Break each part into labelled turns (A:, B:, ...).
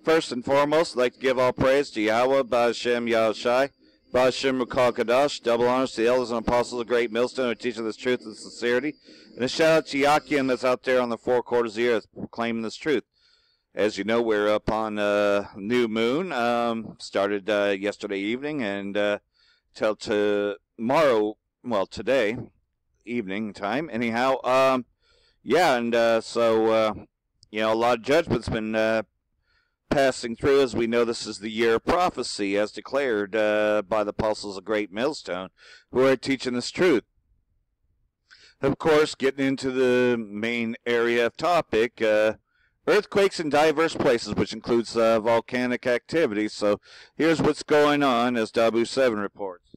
A: First and foremost, I'd like to give all praise to Yahweh, Ba'ashem, Yahwashi, Ba'ashem, Rukal Kadash, double honors to the elders and apostles of Great Millstone who teach this truth and sincerity. And a shout out to Yakin that's out there on the four quarters of the earth proclaiming this truth. As you know, we're up on new moon, started yesterday evening and till tomorrow, well, today evening time. Anyhow, so you know, a lot of judgment's been passing through, as we know this is the year of prophecy, as declared by the apostles of Great Millstone, who are teaching this truth. Of course, getting into the main area of topic, earthquakes in diverse places, which includes volcanic activity. So here's what's going on, as Dabu 7 reports.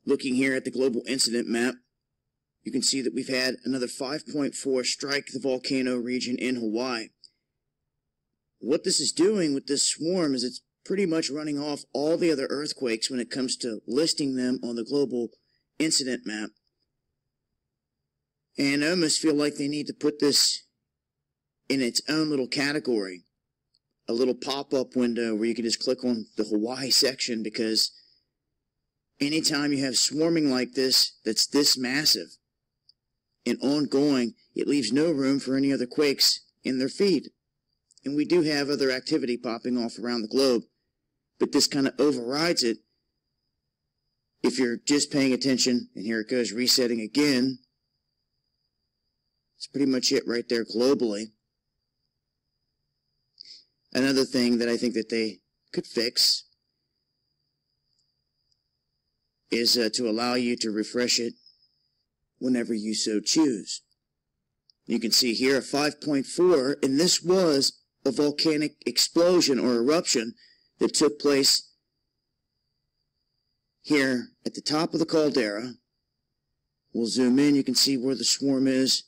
B: Looking here at the global incident map, you can see that we've had another 5.4 strike the volcano region in Hawaii. What this is doing with this swarm is it's pretty much running off all the other earthquakes when it comes to listing them on the global incident map. And I almost feel like they need to put this in its own little category. A little pop-up window where you can just click on the Hawaii section, because anytime you have swarming like this that's this massive and ongoing, it leaves no room for any other quakes in their feed. And we do have other activity popping off around the globe, but this kind of overrides it if you're just paying attention. And here it goes, resetting again. It's pretty much it right there globally. Another thing that I think that they could fix is to allow you to refresh it whenever you so choose. You can see here a 5.4, and this was a volcanic explosion or eruption that took place here at the top of the caldera. We'll zoom in, you can see where the swarm is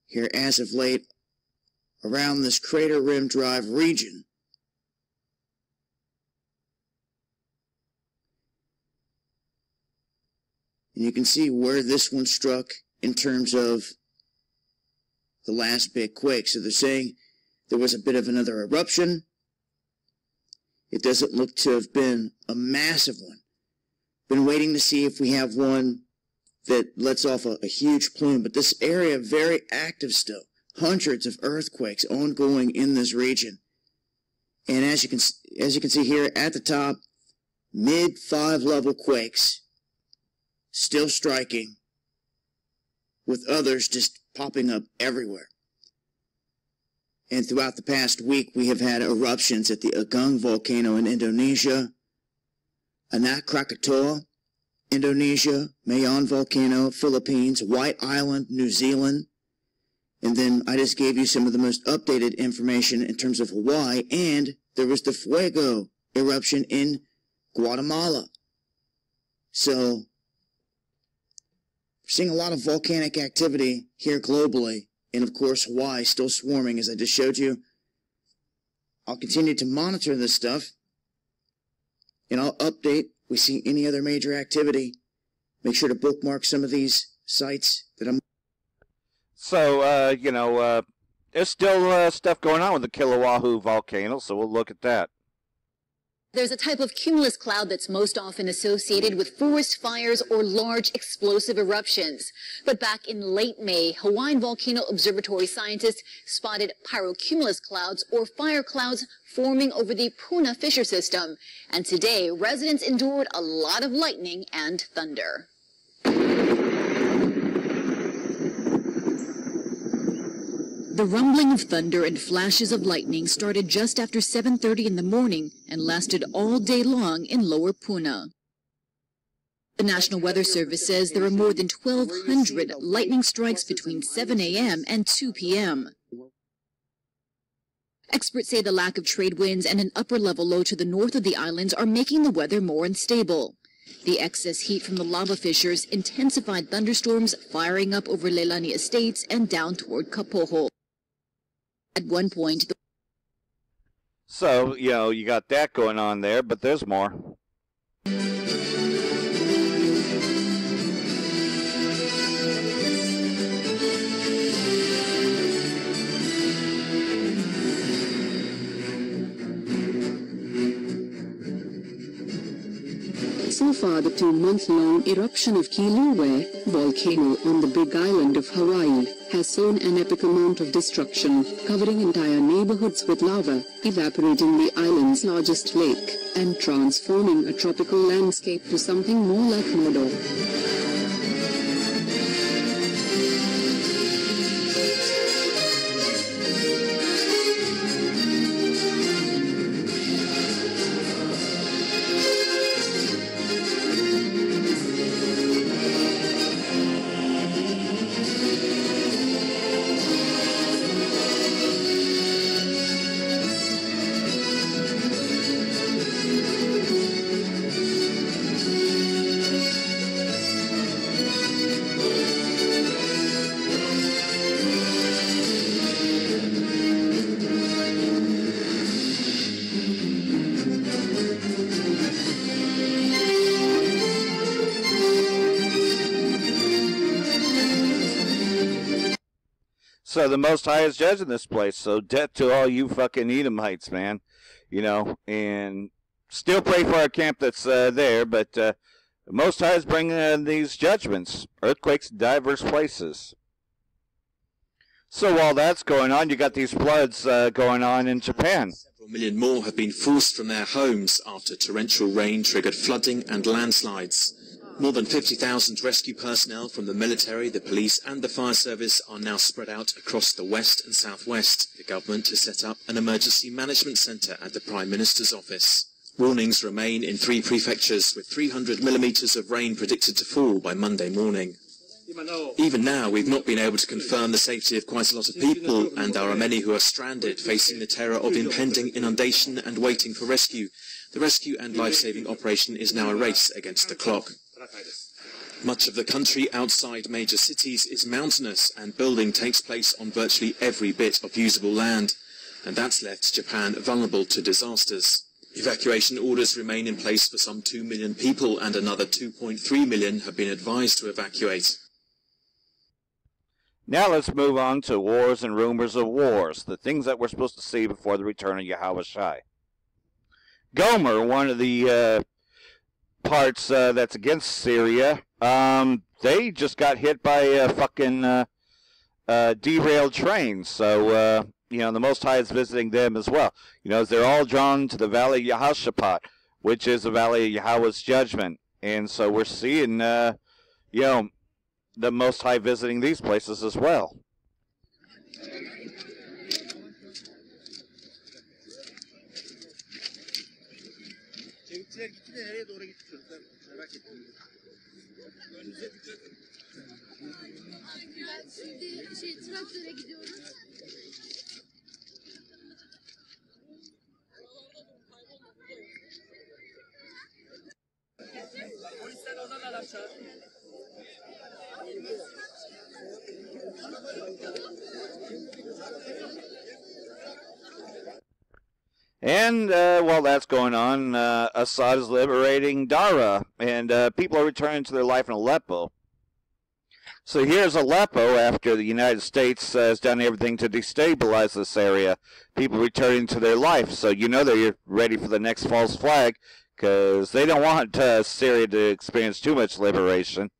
B: here as of late around this Crater Rim Drive region. And you can see where this one struck in terms of the last big quake. So they're saying there was a bit of another eruption. It doesn't look to have been a massive one. Been waiting to see if we have one that lets off a huge plume. But this area, very active still. Hundreds of earthquakes ongoing in this region. And as you can see here at the top, mid 5 level quakes still striking, with others just popping up everywhere. And throughout the past week, we have had eruptions at the Agung volcano in Indonesia, Anak Krakatoa, Indonesia, Mayon volcano, Philippines, White Island, New Zealand. And then I just gave you some of the most updated information in terms of Hawaii, and there was the Fuego eruption in Guatemala. So we're seeing a lot of volcanic activity here globally, and of course Hawaii still swarming, as I just showed you. I'll continue to monitor this stuff, and I'll update. We see any other major activity. Make sure to bookmark some of these sites that I'm.
A: So, you know, there's still stuff going on with the Kilauea volcano, so we'll look at that.
C: There's a type of cumulus cloud that's most often associated with forest fires or large explosive eruptions. But back in late May, Hawaiian Volcano Observatory scientists spotted pyrocumulus clouds or fire clouds forming over the Puna fissure system. And today, residents endured a lot of lightning and thunder. The rumbling of thunder and flashes of lightning started just after 7:30 in the morning and lasted all day long in Lower Puna. The National Weather Service says there are more than 1,200 lightning strikes between 7 a.m. and 2 p.m. Experts say the lack of trade winds and an upper-level low to the north of the islands are making the weather more unstable. The excess heat from the lava fissures intensified thunderstorms firing up over Leilani Estates and down toward Kapoho. At one point,
A: So, you know, you got that going on there, but there's more.
D: So far, the 2-month-long eruption of Kilauea volcano on the Big Island of Hawaii has sown an epic amount of destruction, covering entire neighborhoods with lava, evaporating the island's largest lake, and transforming a tropical landscape to something more like Mordor.
A: So the Most High is judging this place. So death to all you fucking Edomites, man. You know, and still pray for our camp that's there. But the Most High is bringing these judgments, earthquakes in diverse places. So while that's going on, you got these floods going on in Japan.
E: Several million more have been forced from their homes after torrential rain triggered flooding and landslides. More than 50,000 rescue personnel from the military, the police and the fire service are now spread out across the west and southwest. The government has set up an emergency management centre at the Prime Minister's office. Warnings remain in 3 prefectures, with 300 millimetres of rain predicted to fall by Monday morning. Even now, we've not been able to confirm the safety of quite a lot of people, and there are many who are stranded, facing the terror of impending inundation and waiting for rescue. The rescue and life-saving operation is now a race against the clock. Much of the country outside major cities is mountainous, and building takes place on virtually every bit of usable land, and that's left Japan vulnerable to disasters. Evacuation orders remain in place for some 2 million people, and another 2.3 million have been advised to evacuate.
A: Now let's move on to wars and rumors of wars, the things that we're supposed to see before the return of Yahwashi. Gomer, one of the parts that's against Syria, they just got hit by a fucking derailed train. So, you know, the Most High is visiting them as well. You know, they're all drawn to the Valley of Yehoshaphat, which is the Valley of Yahweh's judgment. And so we're seeing, you know, the Most High visiting these places as well. And while that's going on, Assad is liberating Dara, and people are returning to their life in Aleppo. So here's Aleppo after the United States has done everything to destabilize this area. People returning to their life, so you know they're ready for the next false flag, because they don't want Syria to experience too much liberation.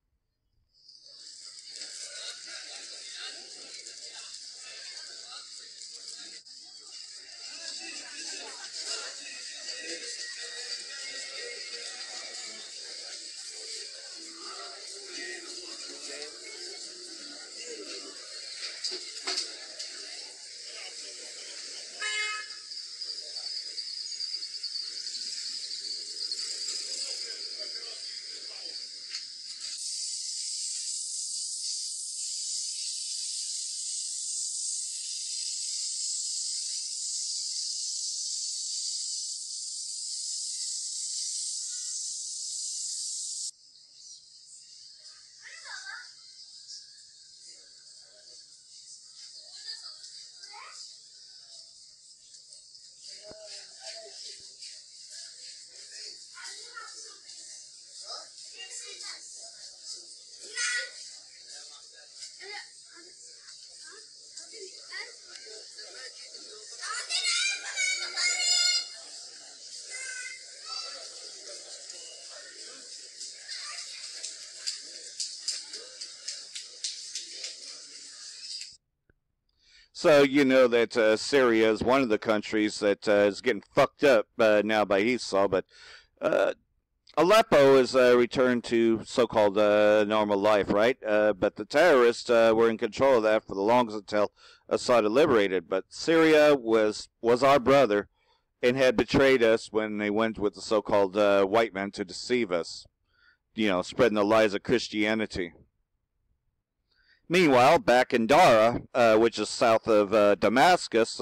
A: So you know that Syria is one of the countries that is getting fucked up now by Esau, but Aleppo is returned to so-called normal life, right? But the terrorists were in control of that for the longest until Assad liberated. But Syria was our brother and had betrayed us when they went with the so-called white men to deceive us, you know, spreading the lies of Christianity. Meanwhile, back in Dara, which is south of Damascus,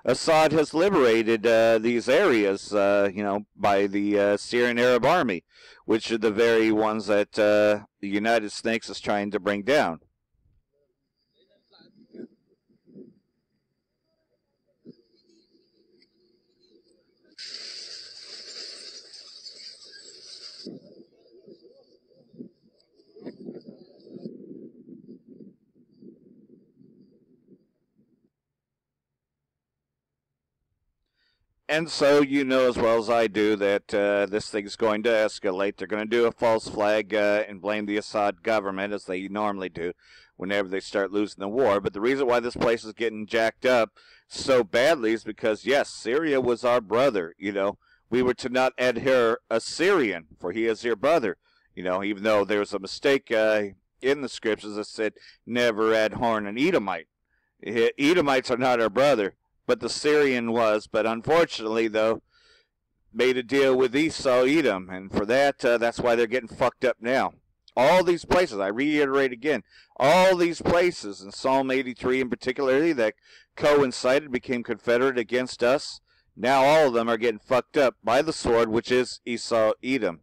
A: Assad has liberated these areas, you know, by the Syrian Arab Army, which are the very ones that the United States is trying to bring down. And so you know as well as I do that this thing's going to escalate. They're going to do a false flag and blame the Assad government, as they normally do whenever they start losing the war. But the reason why this place is getting jacked up so badly is because, yes, Syria was our brother, you know. We were to not add here a Syrian, for he is your brother, you know, even though there was a mistake in the scriptures that said never add Horn an Edomite. Edomites are not our brother. But the Syrian was. But unfortunately, though, made a deal with Esau, Edom. And for that, that's why they're getting fucked up now. All these places, I reiterate again, all these places, in Psalm 83 in particular, that coincided, became confederate against us, now all of them are getting fucked up by the sword, which is Esau, Edom.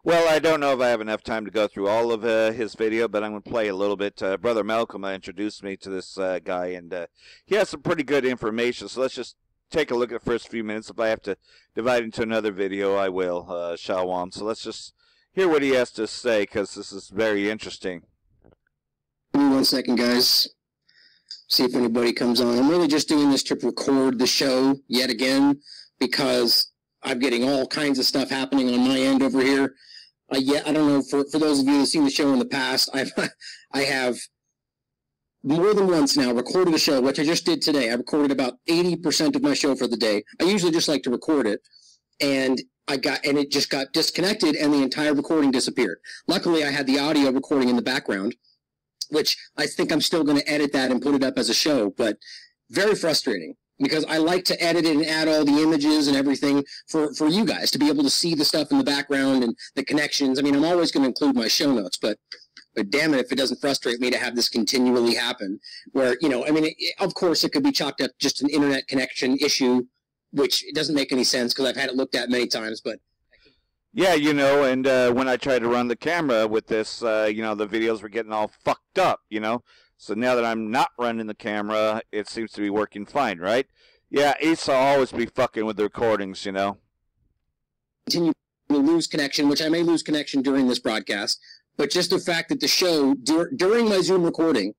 A: Well, I don't know if I have enough time to go through all of his video, but I'm going to play a little bit. Brother Malcolm introduced me to this guy, and he has some pretty good information. So let's just take a look at the first few minutes. If I have to divide into another video, I will, Shalom. So let's just hear what he has to say, because this is very interesting.
F: Give me 1 second, guys. See if anybody comes on. I'm really just doing this to record the show yet again, because I'm getting all kinds of stuff happening on my end over here. I don't know, for those of you who've seen the show in the past, I have more than once now recorded a show, which I just did today. I recorded about 80% of my show for the day. I usually just like to record it, and it just got disconnected, and the entire recording disappeared. Luckily, I had the audio recording in the background, which I think I'm still going to edit that and put it up as a show, but very frustrating. Because I like to edit it and add all the images and everything for you guys to be able to see the stuff in the background and the connections. I mean, I'm always going to include my show notes, but damn it if it doesn't frustrate me to have this continually happen. Where, you know, I mean, of course, it could be chalked up just an internet connection issue, which it doesn't make any sense because I've had it looked at many times. But
A: yeah, you know, and when I tried to run the camera with this, you know, the videos were getting all fucked up, you know. So now that I'm not running the camera, it seems to be working fine, right? Yeah, Esau always be fucking with the recordings, you know.
F: Continue to lose connection, which I may lose connection during this broadcast, but just the fact that the show, during my Zoom recording,